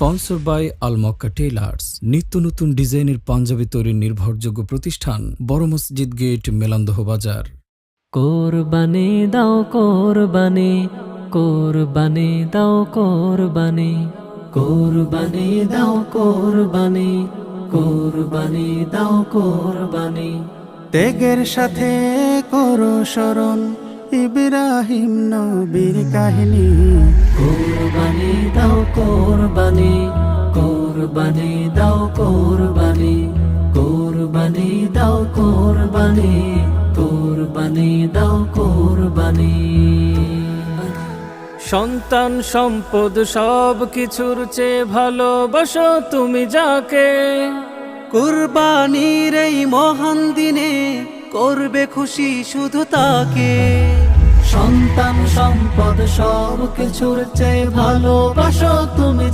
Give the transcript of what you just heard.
Sponsor by Al Makka tailors, নিত্য নতুন ডিজাইনের পাঞ্জাবি তৈরির নির্ভরযোগ্য প্রতিষ্ঠান, বড় মসজিদ গেট, মেলান্দহ বাজার। কোরবানি দাও কোরবানি, কোরবানি দাও কোরবানি, কোরবানি দাও কোরবানি, কোরবানি দাও কোরবানি। ত্যাগের সাথে করো স্মরণ ইব্রাহিম নবীর কাহিনী। কোরবানি দাও কোরবানি, কোরবানি দাও কোরবানি, কোরবানি দাও কোরবানি, কোরবানি দাও কোরবানি। সন্তান সম্পদ সব কিছুর চেয়ে ভালোবাসো তুমি যাকে, কুরবানির এই মহান দিনে করবে খুশি শুধু তাকে। সন্তান সম্পদ সব কিছুর চেয়ে ভালোবাসো তুমি